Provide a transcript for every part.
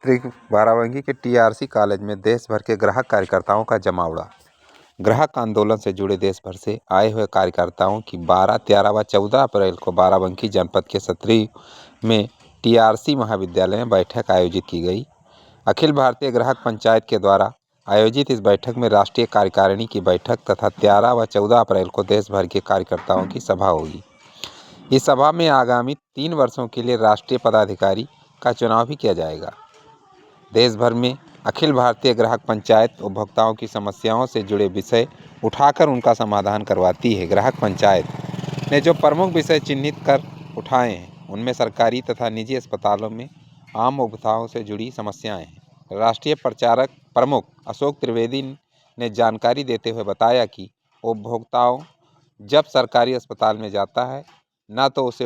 सत्र बाराबंकी के TRC college में देश भर के ग्राहक कार्यकर्ताओं का जमावड़ा। ग्राहक आंदोलन से जुड़े देश भर से आए हुए कार्यकर्ताओं की 12, 13 व 14 अप्रैल को बाराबंकी जनपद के सत्री में टीआरसी महाविद्यालय में बैठक आयोजित की गई। अखिल भारतीय ग्राहक पंचायत के द्वारा आयोजित इस बैठक में राष्ट्रीय कार्यकारिणी की बैठक तथा 13 व 14 अप्रैल को देश भर के कार्यकर्ताओं की सभा होगी। इस सभा में आगामी 3 वर्षों के लिए राष्ट्रीय पदाधिकारी का चुनाव भी किया जाएगा। देश भर में अखिल भारतीय ग्राहक पंचायत उपभोक्ताओं की समस्याओं से जुड़े विषय उठाकर उनका समाधान करवाती है। ग्राहक पंचायत ने जो प्रमुख विषय चिन्हित कर उठाए हैं उनमें सरकारी तथा निजी अस्पतालों में आम उपभोक्ताओं से जुड़ी समस्याएं हैं। राष्ट्रीय प्रचारक प्रमुख अशोक त्रिवेदी ने जानकारी देते हुए बताया कि उपभोक्ताओं जब सरकारी अस्पताल में जाता है ना तो उसे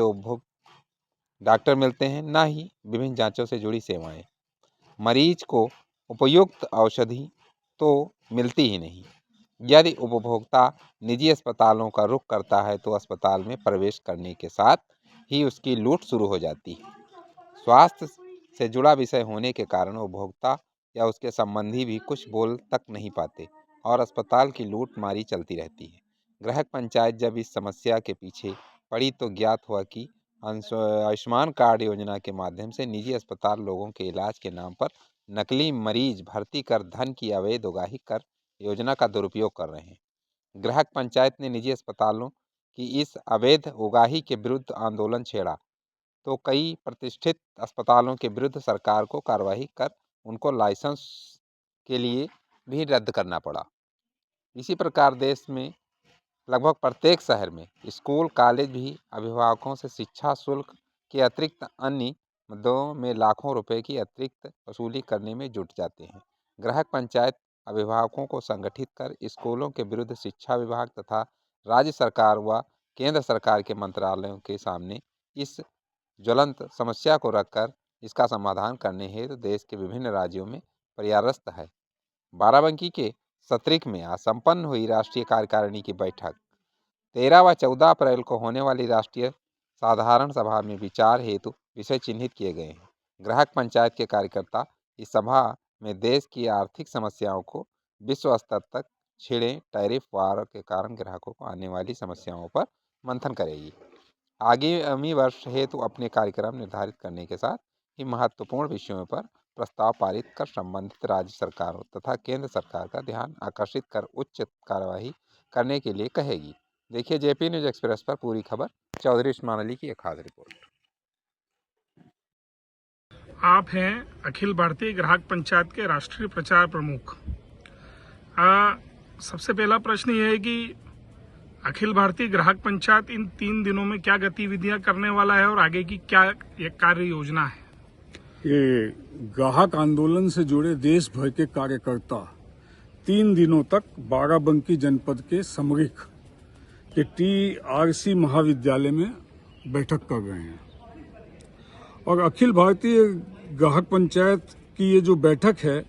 डॉक्टर मिलते हैं, ना ही विभिन्न जांचों से जुड़ी सेवाएं। मरीज को उपयुक्त औषधि तो मिलती ही नहीं। यदि उपभोक्ता निजी अस्पतालों का रुख करता है तो अस्पताल में प्रवेश करने के साथ ही उसकी लूट शुरू हो जाती है। स्वास्थ्य से जुड़ा विषय होने के कारण उपभोक्ता या उसके संबंधी भी कुछ बोल तक नहीं पाते और अस्पताल की लूट मारी चलती रहती है। ग्राहक पंचायत जब इस समस्या के पीछे पड़ी तो ज्ञात हुआ कि आयुष्मान कार्ड योजना के माध्यम से निजी अस्पताल लोगों के इलाज के नाम पर नकली मरीज भर्ती कर धन की अवैध उगाही कर योजना का दुरुपयोग कर रहे हैं। ग्राहक पंचायत ने निजी अस्पतालों की इस अवैध उगाही के विरुद्ध आंदोलन छेड़ा तो कई प्रतिष्ठित अस्पतालों के विरुद्ध सरकार को कार्रवाई कर उनको लाइसेंस के लिए भी रद्द करना पड़ा। इसी प्रकार देश में लगभग प्रत्येक शहर में स्कूल कॉलेज भी अभिभावकों से शिक्षा शुल्क के अतिरिक्त अन्य मुद्दों में लाखों रुपए की अतिरिक्त वसूली करने में जुट जाते हैं। ग्राहक पंचायत अभिभावकों को संगठित कर स्कूलों के विरुद्ध शिक्षा विभाग तथा राज्य सरकार व केंद्र सरकार के मंत्रालयों के सामने इस ज्वलंत समस्या को रखकर इसका समाधान करने हेतु देश के विभिन्न राज्यों में प्रयासरत है। बाराबंकी के सत्रिक में आज संपन्न हुई राष्ट्रीय कार्यकारिणी की बैठक 13 व 14 अप्रैल को होने वाली राष्ट्रीय साधारण सभा में विचार हेतु विषय चिन्हित किए गए हैं। ग्राहक पंचायत के कार्यकर्ता इस सभा में देश की आर्थिक समस्याओं को विश्व स्तर तक छिड़े टैरिफ वार के कारण ग्राहकों को आने वाली समस्याओं पर मंथन करेगी। आगामी वर्ष हेतु अपने कार्यक्रम निर्धारित करने के साथ ही महत्वपूर्ण विषयों पर प्रस्ताव पारित कर संबंधित राज्य सरकारों तथा केंद्र सरकार का ध्यान आकर्षित कर उच्च कार्यवाही करने के लिए कहेगी। देखिए जेपी न्यूज एक्सप्रेस पर पूरी खबर। चौधरी उस्मान अली की एक खास रिपोर्ट। आप हैं अखिल भारतीय ग्राहक पंचायत के राष्ट्रीय प्रचार प्रमुख। सबसे पहला प्रश्न ये है कि अखिल भारतीय ग्राहक पंचायत इन 3 दिनों में क्या गतिविधियां करने वाला है और आगे की क्या ये कार्य योजना है? ये ग्राहक आंदोलन से जुड़े देश भर के कार्यकर्ता 3 दिनों तक बाराबंकी जनपद के समरिख के टीआरसी महाविद्यालय में बैठक कर रहे हैं। और अखिल भारतीय ग्राहक पंचायत की ये जो बैठक है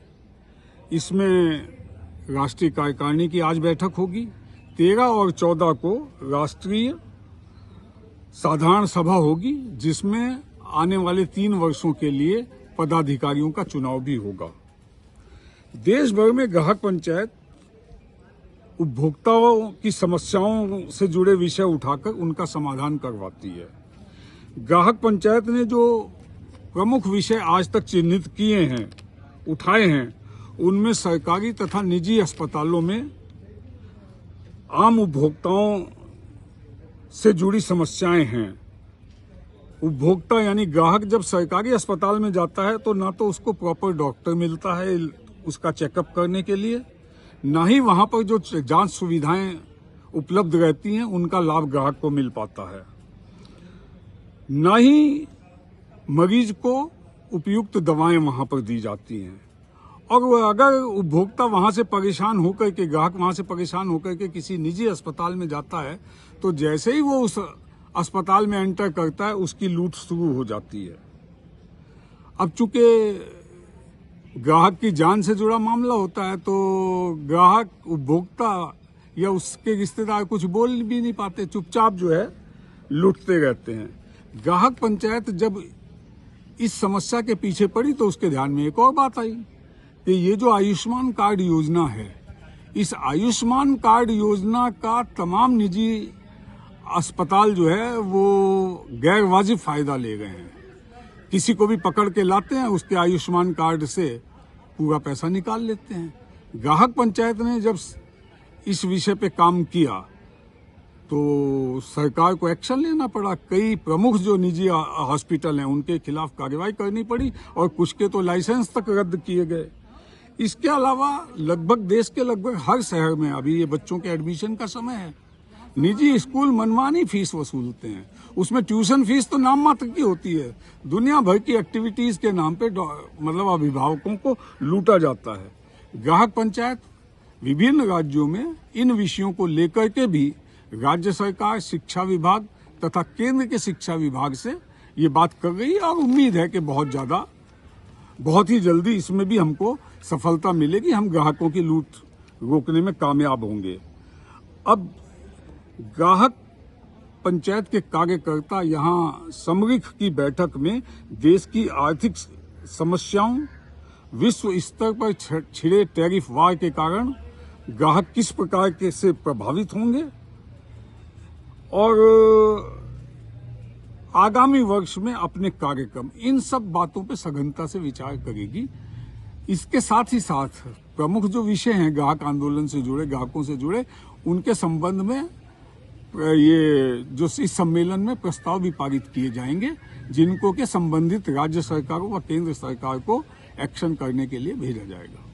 इसमें राष्ट्रीय कार्यकारिणी की आज बैठक होगी। 13 और 14 को राष्ट्रीय साधारण सभा होगी जिसमें आने वाले 3 वर्षों के लिए पदाधिकारियों का चुनाव भी होगा। देश भर में ग्राहक पंचायत उपभोक्ताओं की समस्याओं से जुड़े विषय उठाकर उनका समाधान करवाती है। ग्राहक पंचायत ने जो प्रमुख विषय आज तक चिन्हित किए हैं, उठाए हैं, उनमें सरकारी तथा निजी अस्पतालों में आम उपभोक्ताओं से जुड़ी समस्याएं हैं। उपभोक्ता यानी ग्राहक जब सरकारी अस्पताल में जाता है तो ना तो उसको प्रॉपर डॉक्टर मिलता है उसका चेकअप करने के लिए, ना ही वहां पर जो जांच सुविधाएं उपलब्ध रहती हैं उनका लाभ ग्राहक को मिल पाता है, ना ही मरीज को उपयुक्त दवाएं वहां पर दी जाती हैं। और अगर उपभोक्ता वहां से परेशान होकर के ग्राहक वहां से परेशान होकर के किसी निजी अस्पताल में जाता है तो जैसे ही वो उस अस्पताल में एंटर करता है उसकी लूट शुरू हो जाती है। अब चूंकि ग्राहक की जान से जुड़ा मामला होता है तो ग्राहक उपभोक्ता या उसके रिश्तेदार कुछ बोल भी नहीं पाते, चुपचाप जो है लूटते रहते हैं। ग्राहक पंचायत जब इस समस्या के पीछे पड़ी तो उसके ध्यान में एक और बात आई कि ये जो आयुष्मान कार्ड योजना है, इस आयुष्मान कार्ड योजना का तमाम निजी अस्पताल जो है वो गैर वाजिब फायदा ले गए हैं। किसी को भी पकड़ के लाते हैं, उसके आयुष्मान कार्ड से पूरा पैसा निकाल लेते हैं। ग्राहक पंचायत ने जब इस विषय पे काम किया तो सरकार को एक्शन लेना पड़ा। कई प्रमुख जो निजी हॉस्पिटल हैं उनके खिलाफ कार्रवाई करनी पड़ी और कुछ के तो लाइसेंस तक रद्द किए गए। इसके अलावा लगभग देश के लगभग हर शहर में अभी ये बच्चों के एडमिशन का समय है, निजी स्कूल मनमानी फीस वसूलते हैं। उसमें ट्यूशन फीस तो नाम मात्र की होती है, दुनिया भर की एक्टिविटीज के नाम पे मतलब अभिभावकों को लूटा जाता है। ग्राहक पंचायत विभिन्न राज्यों में इन विषयों को लेकर के भी राज्य सरकार, शिक्षा विभाग तथा केंद्र के शिक्षा विभाग से ये बात कर रही है और उम्मीद है कि बहुत ही जल्दी इसमें भी हमको सफलता मिलेगी। हम ग्राहकों की लूट रोकने में कामयाब होंगे। अब ग्राहक पंचायत के कार्यकर्ता यहाँ समरीख की बैठक में देश की आर्थिक समस्याओं, विश्व स्तर पर छिड़े टैरिफ वार के कारण ग्राहक किस प्रकार के से प्रभावित होंगे और आगामी वर्ष में अपने कार्यक्रम, इन सब बातों पे सघनता से विचार करेगी। इसके साथ ही साथ प्रमुख जो विषय हैं ग्राहक आंदोलन से जुड़े, ग्राहकों से जुड़े, उनके संबंध में ये जो इस सम्मेलन में प्रस्ताव भी पारित किए जाएंगे, जिनको के संबंधित राज्य सरकारों व केंद्र सरकार को एक्शन करने के लिए भेजा जाएगा।